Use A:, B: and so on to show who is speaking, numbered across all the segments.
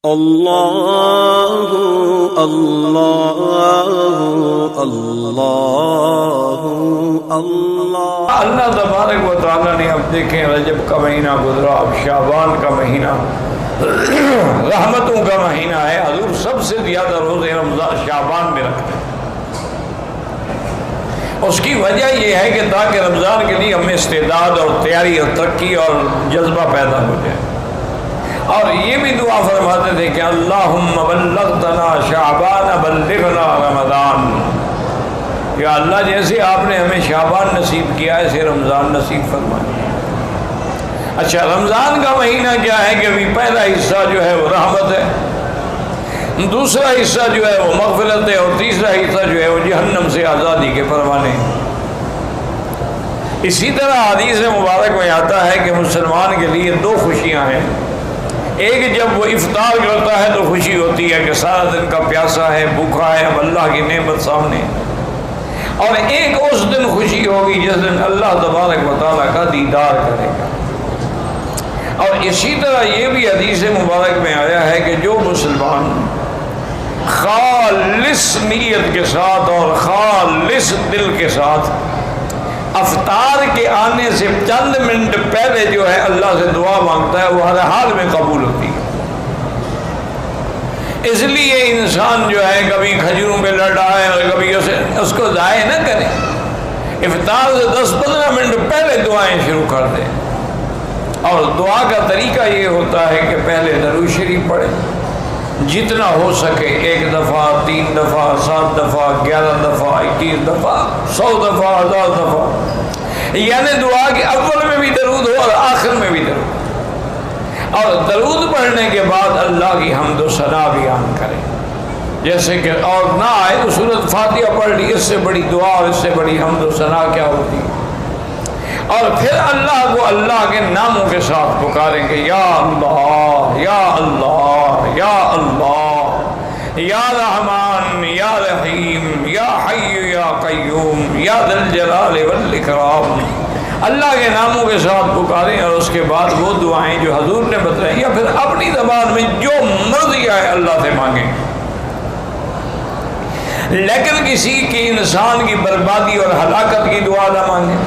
A: اللہ اللہ اللہ اللہ
B: اللہ تبارک و تعالیٰ نے اب دیکھیں رجب کا مہینہ گزرا، اب شعبان کا مہینہ رحمتوں کا مہینہ ہے۔ حضور سب سے زیادہ روزے رمضان شعبان میں رکھتے ہیں۔ اس کی وجہ یہ ہے کہ تاکہ رمضان کے لیے ہمیں استعداد اور تیاری اور ترقی اور جذبہ پیدا ہو جائے، اور یہ بھی دعا فرماتے تھے کہ اللہم بلغتنا شعبان بلغنا رمضان، یا اللہ جیسے آپ نے ہمیں شعبان نصیب کیا ہے ایسے رمضان نصیب فرمائے۔ اچھا، رمضان کا مہینہ کیا ہے کہ ابھی پہلا حصہ جو ہے وہ رحمت ہے، دوسرا حصہ جو ہے وہ مغفرت ہے، اور تیسرا حصہ جو ہے وہ جہنم سے آزادی کے پروانے۔ اسی طرح حدیث مبارک میں آتا ہے کہ مسلمان کے لیے دو خوشیاں ہیں۔ ایک جب وہ افطار کرتا ہے تو خوشی ہوتی ہے کہ سارا دن کا پیاسا ہے، بھوکا ہے، اب اللہ کی نعمت سامنے، اور ایک اس دن خوشی ہوگی جس دن اللہ تبارک و تعالیٰ کا دیدار کرے گا۔ اور اسی طرح یہ بھی حدیث مبارک میں آیا ہے کہ جو مسلمان خالص نیت کے ساتھ اور خالص دل کے ساتھ افطار کے آنے سے چند منٹ پہلے جو ہے اللہ سے دعا مانگتا ہے وہ ہر حال میں قبول ہوتی ہے۔ اس لیے انسان جو ہے کبھی کھجوروں پہ لڑ رہا ہے اور کبھی اس کو ضائع نہ کرے، افطار سے 10-15 منٹ پہلے دعائیں شروع کر دیں۔ اور دعا کا طریقہ یہ ہوتا ہے کہ پہلے درود شریف پڑھیں، جتنا ہو سکے 1 دفعہ، 3 دفعہ، 7 دفعہ، 11 دفعہ، 21 دفعہ، 100 دفعہ، 1000 دفعہ، یعنی دعا کے اول میں بھی درود ہو اور آخر میں بھی درود، اور درود پڑھنے کے بعد اللہ کی حمد و ثنا بیان کریں، جیسے کہ اور نہ آئے تو سورۃ فاتحہ پڑھ لی، اس سے بڑی دعا اور اس سے بڑی حمد و ثنا کیا ہوتی ہے۔ اور پھر اللہ کو اللہ کے ناموں کے ساتھ پکاریں گے، یا اللہ یا اللہ یا اللہ یا رحمان یا رحیم یا حی یا قیوم یا ذی الجلال والاکرام، اللہ کے ناموں کے ساتھ پکاریں، اور اس کے بعد وہ دعائیں جو حضور نے بتائیں یا پھر اپنی زبان میں جو مرضی آئے اللہ سے مانگیں، لیکن کسی کی انسان کی بربادی اور ہلاکت کی دعا نہ مانگیں،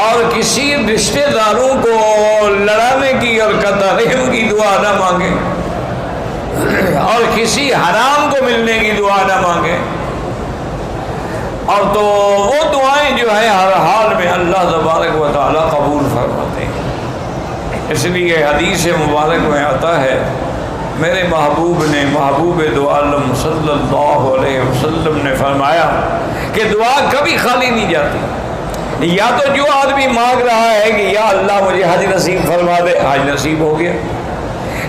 B: اور کسی رشتہ داروں کو لڑانے کی اور قطع رحم کی دعا نہ مانگیں، اور کسی حرام کو ملنے کی دعا نہ مانگیں، اور تو وہ دعائیں جو ہے ہر حال میں اللہ تبارک و تعالیٰ قبول فرماتے ہیں۔ اس لیے حدیث مبارک میں آتا ہے میرے محبوب نے، محبوب دو عالم صلی اللہ علیہ وسلم نے فرمایا کہ دعا کبھی خالی نہیں جاتی۔ یا تو جو آدمی مانگ رہا ہے کہ یا اللہ مجھے حج نصیب فرما دے، حج نصیب ہو گیا،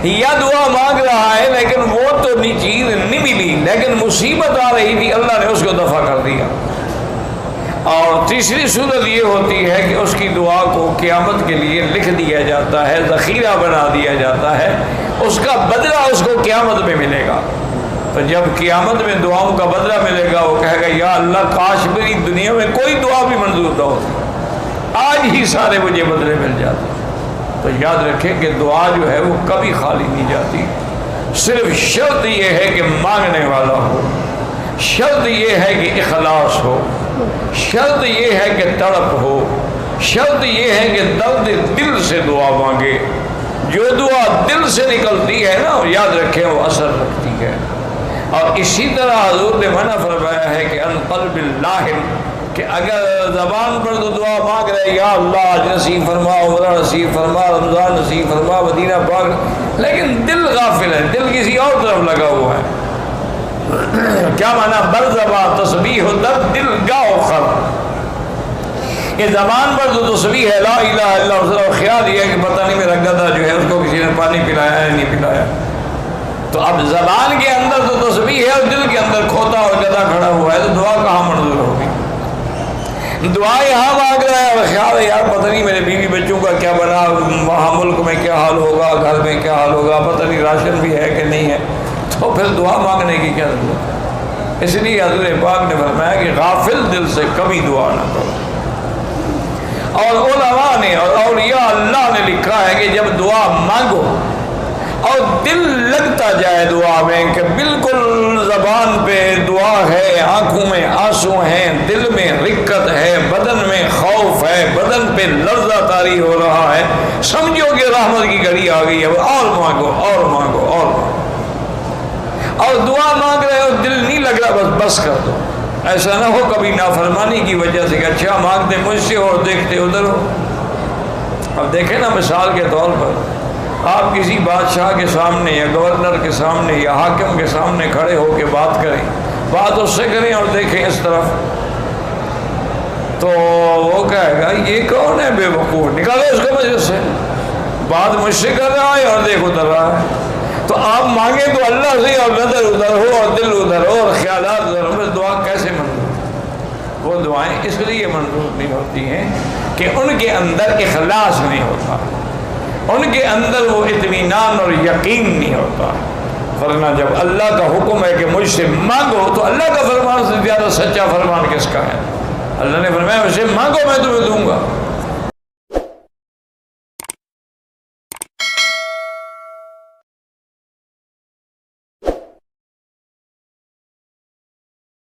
B: یا دعا مانگ رہا ہے لیکن وہ تو چیز نہیں ملی، لیکن مصیبت آ رہی تھی اللہ نے اس کو دفع کر دیا۔ اور تیسری صورت یہ ہوتی ہے کہ اس کی دعا کو قیامت کے لیے لکھ دیا جاتا ہے، ذخیرہ بنا دیا جاتا ہے، اس کا بدلہ اس کو قیامت میں ملے گا۔ تو جب قیامت میں دعاؤں کا بدلہ ملے گا وہ کہے گا یا اللہ کاش میری دنیا میں کوئی دعا بھی منظور نہ ہوتی، آج ہی سارے مجھے بدلے مل جاتے۔ تو یاد رکھیں کہ دعا جو ہے وہ کبھی خالی نہیں جاتی، صرف شرط یہ ہے کہ مانگنے والا ہو، شرط یہ ہے کہ اخلاص ہو، شرط یہ ہے کہ تڑپ ہو، شرط یہ ہے کہ درد دل سے دعا مانگے۔ جو دعا دل سے نکلتی ہے نا یاد رکھیں وہ اثر رکھتی ہے۔ اور اسی طرح حضور نے منع فرمایا ہے کہ ان قلب لاہن، کہ اگر زبان پر تو دعا مانگ رہے یا اللہ آج نصیب فرما، عمرہ نصیب فرما، رمضان نصیب فرما، مدینہ پاک، لیکن دل غافل ہے، دل کسی اور طرف لگا ہوا ہے۔ کیا معنی؟ بر زبان تسبیح و در دل گاہ خر، کہ زبان پر تو تسبیح ہے لا الہ الا اللہ، خیال یہ ہے کہ پتہ نہیں میرا گدھا جو ہے اس کو کسی نے پانی پلایا ہے نہیں پلایا۔ تو اب زبان کے اندر تو تسبیح ہے اور دل کے اندر کھوتا اور گدھا کھڑا ہوا ہے، تو دعا کہاں منظور ہوگی؟ دعا یہاں مانگ رہا ہے اور خیال ہے یار پتہ نہیں میرے بیوی بچوں کا کیا بنا، وہاں ملک میں کیا حال ہوگا، گھر میں کیا حال ہوگا، پتہ نہیں راشن بھی ہے کہ نہیں ہے، تو پھر دعا مانگنے کی کیا ضرورت ہے؟ اس لیے حضور پاک نے فرمایا کہ غافل دل سے کبھی دعا نہ کرو۔ اور علماء نے اور اولیاء اللہ نے لکھا ہے کہ جب دعا مانگو اور دل لگ سمجھا جائے دعا میں کہ بالکل زبان پہ دعا ہے، آنکھوں میں آنسو ہیں، دل میں رقت ہے، بدن میں خوف ہے، بدن پہ لرزہ طاری ہو رہا ہے، سمجھو کہ رحمت کی گھڑی آ گئی ہے، اور مانگو اور مانگو اور مانگو، اور دعا مانگ رہے ہو دل نہیں لگ رہا، بس کر دو. ایسا نہ ہو کبھی نافرمانی کی وجہ سے کہ اچھا مانگتے مجھ سے اور دیکھتے ادھر ہو. اب دیکھیں نا مثال کے طور پر آپ کسی بادشاہ کے سامنے یا گورنر کے سامنے یا حاکم کے سامنے کھڑے ہو کے بات کریں، بات اس سے کریں اور دیکھیں اس طرف، تو وہ کہے گا یہ کون ہے بے وقوف، نکالو اس کو مجھ سے، بات مجھ سے کر رہا ہے اور دیکھ ادھر رہا ہے. تو آپ مانگیں تو اللہ سے اور نظر ادھر ہو اور دل ادھر ہو اور خیالات ادھر ہو، دعا کیسے منظور؟ وہ دعائیں اس لیے منظور نہیں ہوتی ہیں کہ ان کے اندر اخلاص نہیں ہوتا، ان کے اندر وہ اطمینان اور یقین نہیں ہوتا. ورنہ جب اللہ کا حکم ہے کہ مجھ سے مانگو تو اللہ کا فرمان سے زیادہ سچا فرمان کس کا ہے؟ اللہ نے فرمایا مجھ سے مانگو میں تمہیں دوں گا.